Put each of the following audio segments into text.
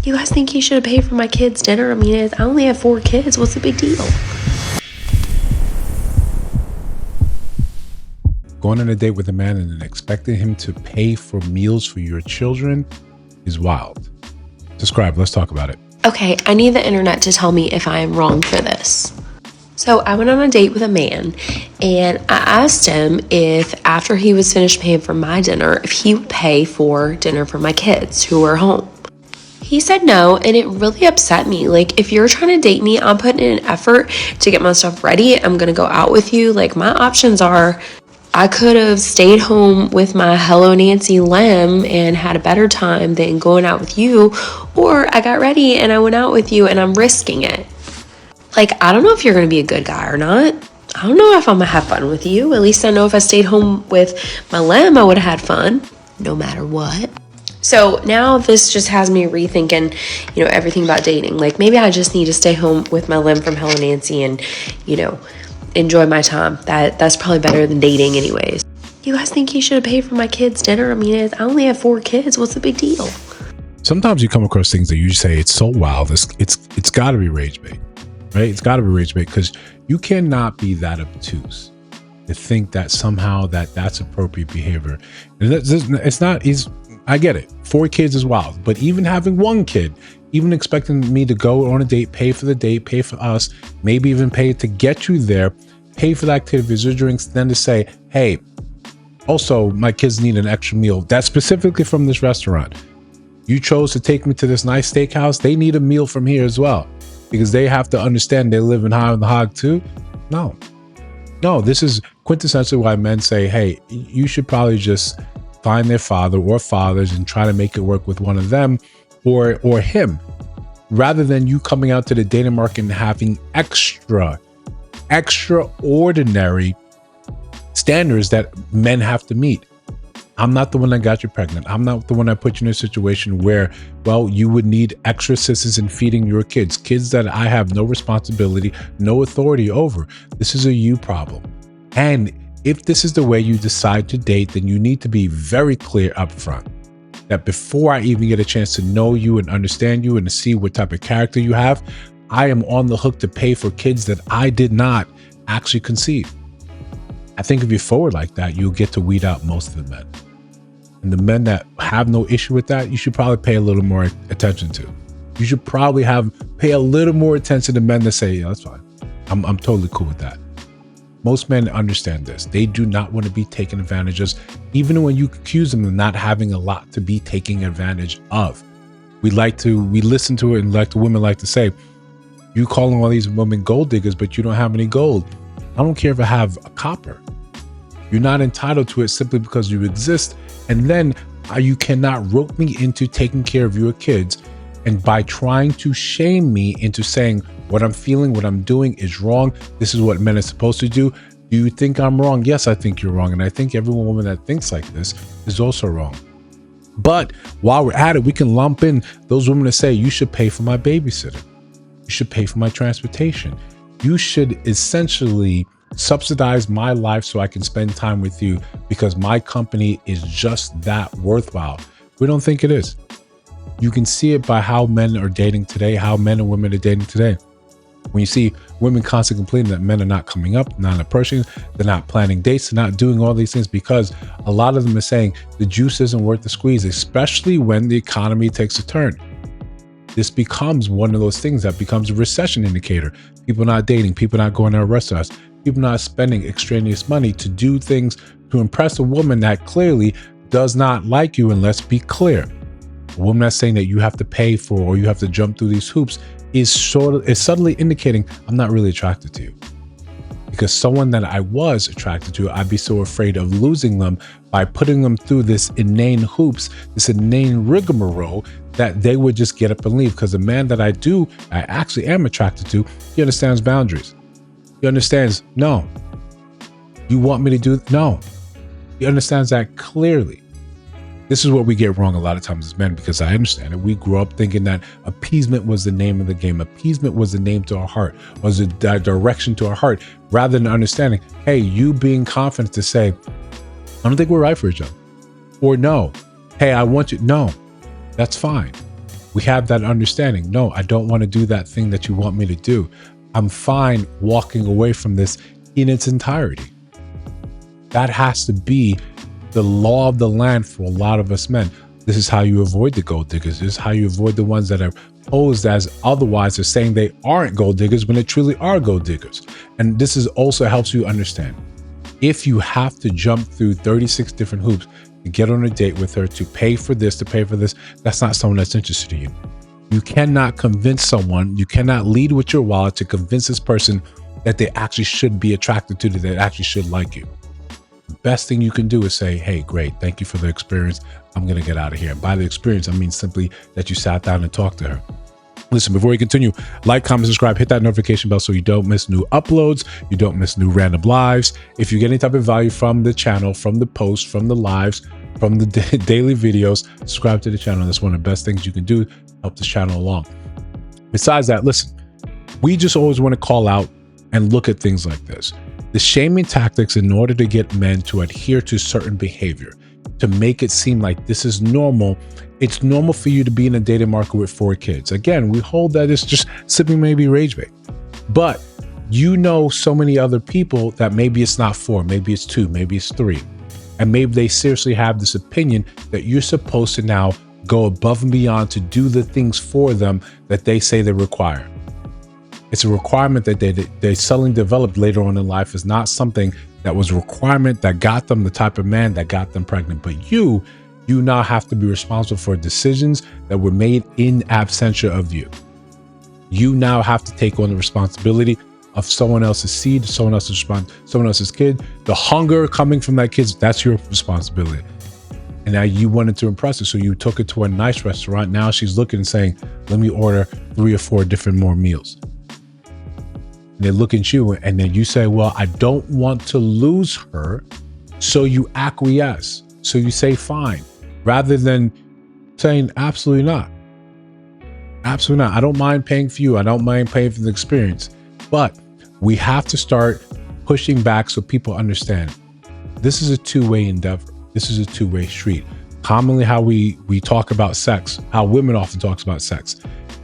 You guys think he should have paid for my kids' dinner? I mean, I only have 4 kids. What's the big deal? Going on a date with a man and then expecting him to pay for meals for your children is wild. Describe, let's talk about it. Okay, I need the internet to tell me if I am wrong for this. So I went on a date with a man and I asked him if after he was finished paying for my dinner, if he would pay for dinner for my kids who were home. He said no, and it really upset me. Like, if you're trying to date me, I'm putting in an effort to get my stuff ready. I'm going to go out with you. Like, my options are I could have stayed home with my Hello Nancy Lem and had a better time than going out with you, or I got ready and I went out with you and I'm risking it. Like, I don't know if you're going to be a good guy or not. I don't know if I'm going to have fun with you. At least I know if I stayed home with my Lem, I would have had fun, no matter what. So now this just has me rethinking, everything about dating. Like, maybe I just need to stay home with my Lem from Hello Nancy and, enjoy my time. That's probably better than dating anyways. You guys think he should have paid for my kids' dinner? I mean, I only have 4 kids. What's the big deal? Sometimes you come across things that you say, it's so wild. It's got to be rage bait, right? It's got to be rage bait because you cannot be that obtuse to think that somehow that's appropriate behavior. And it's not. I get it. 4 kids is wild, but even having 1 kid, even expecting me to go on a date, pay for the date, pay for us, maybe even pay to get you there, pay for the activities or drinks, then to say, hey, also my kids need an extra meal. That's specifically from this restaurant. You chose to take me to this nice steakhouse. They need a meal from here as well because they have to understand they live in high on the hog too. No, this is quintessentially why men say, hey, you should probably just find their father or fathers and try to make it work with one of them or him, rather than you coming out to the dating market and having extraordinary standards that men have to meet. I'm not the one that got you pregnant. I'm not the one that put you in a situation where, you would need extra assistance in feeding your kids that I have no responsibility, no authority over. This is a you problem. And if this is the way you decide to date, then you need to be very clear up front that before I even get a chance to know you and understand you and to see what type of character you have, I am on the hook to pay for kids that I did not actually conceive. I think if you're forward like that, you'll get to weed out most of the men. And the men that have no issue with that, you should probably pay a little more attention to. You should probably pay a little more attention to men that say, yeah, that's fine. I'm totally cool with that. Most men understand this. They do not want to be taken advantage of, even when you accuse them of not having a lot to be taking advantage of. We listen to it, and like the women like to say, you calling all these women gold diggers, but you don't have any gold. I don't care if I have a copper. You're not entitled to it simply because you exist. And then you cannot rope me into taking care of your kids. And by trying to shame me into saying what I'm feeling, what I'm doing is wrong. This is what men are supposed to do. Do you think I'm wrong? Yes, I think you're wrong. And I think every woman that thinks like this is also wrong. But while we're at it, we can lump in those women that say, you should pay for my babysitter. You should pay for my transportation. You should essentially subsidize my life so I can spend time with you because my company is just that worthwhile. We don't think it is. You can see it by how men are dating today, how men and women are dating today. When you see women constantly complaining that men are not coming up, not approaching, they're not planning dates, they're not doing all these things because a lot of them are saying the juice isn't worth the squeeze, especially when the economy takes a turn. This becomes one of those things that becomes a recession indicator. People not dating, people not going to restaurants, people not spending extraneous money to do things to impress a woman that clearly does not like you. And let's be clear, a woman that's saying that you have to pay for or you have to jump through these hoops is subtly indicating I'm not really attracted to you. Because someone that I was attracted to, I'd be so afraid of losing them by putting them through this inane hoops, this inane rigmarole, that they would just get up and leave. Because the man that I actually am attracted to, he understands boundaries. He understands, no. You want me to do, no. He understands that clearly. This is what we get wrong a lot of times as men, because I understand it. We grew up thinking that appeasement was the name of the game. Appeasement was the name to our heart, was the direction to our heart, rather than understanding, hey, you being confident to say, I don't think we're right for each other. Or no, hey, I want you. No, that's fine. we have that understanding. No, I don't want to do that thing that you want me to do. I'm fine walking away from this in its entirety. That has to be the law of the land for a lot of us men. This is how you avoid the gold diggers. This is how you avoid the ones that are posed as otherwise are saying they aren't gold diggers when they truly are gold diggers. And this is also helps you understand. If you have to jump through 36 different hoops to get on a date with her, to pay for this, to pay for this, that's not someone that's interested in you. You cannot convince someone, you cannot lead with your wallet to convince this person that they actually should be attracted to you, that they actually should like you. The best thing you can do is say, hey, great, thank you for the experience. I'm going to get out of here. And by the experience, I mean simply that you sat down and talked to her. Listen, before we continue, like, comment, subscribe, hit that notification bell so you don't miss new uploads, you don't miss new random lives. If you get any type of value from the channel, from the posts, from the lives, from the daily videos, subscribe to the channel. That's one of the best things you can do to help this channel along. Besides that, listen, we just always want to call out and look at things like this. The shaming tactics in order to get men to adhere to certain behavior, to make it seem like this is normal. It's normal for you to be in a dating market with 4 kids. Again, we hold that it's just sipping maybe rage bait. But you know so many other people that maybe it's not 4, maybe it's 2, maybe it's 3. And maybe they seriously have this opinion that you're supposed to now go above and beyond to do the things for them that they say they require. It's a requirement that they suddenly developed later on in life. Is not something that was a requirement that got them the type of man that got them pregnant. But you now have to be responsible for decisions that were made in absentia of you. You now have to take on the responsibility of someone else's seed, someone else's kid. The hunger coming from that kid, that's your responsibility. And now you wanted to impress her, so you took her to a nice restaurant. Now she's looking and saying, let me order 3 or 4 different more meals. And they look at you and then you say, well, I don't want to lose her. So you acquiesce. So you say, fine, rather than saying, absolutely not. Absolutely not. I don't mind paying for you. I don't mind paying for the experience. But we have to start pushing back so people understand this is a two-way endeavor. This is a two-way street. Commonly how we talk about sex, how women often talk about sex.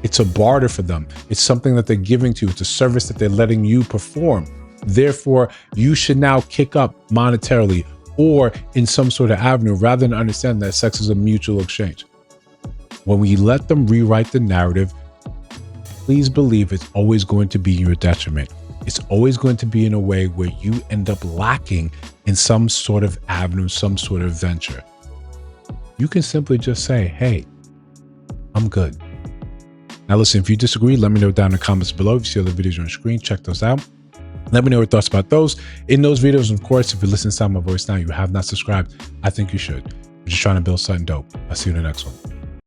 It's a barter for them. It's something that they're giving to you. It's a service that they're letting you perform. Therefore, you should now kick up monetarily or in some sort of avenue rather than understand that sex is a mutual exchange. When we let them rewrite the narrative, please believe it's always going to be your detriment. It's always going to be in a way where you end up lacking in some sort of avenue, some sort of venture. You can simply just say, hey, I'm good. Now listen, if you disagree, let me know down in the comments below. If you see other videos on the screen, check those out. Let me know your thoughts about those. In those videos, of course, if you listen to my voice now, you have not subscribed, I think you should. We're just trying to build something dope. I'll see you in the next one.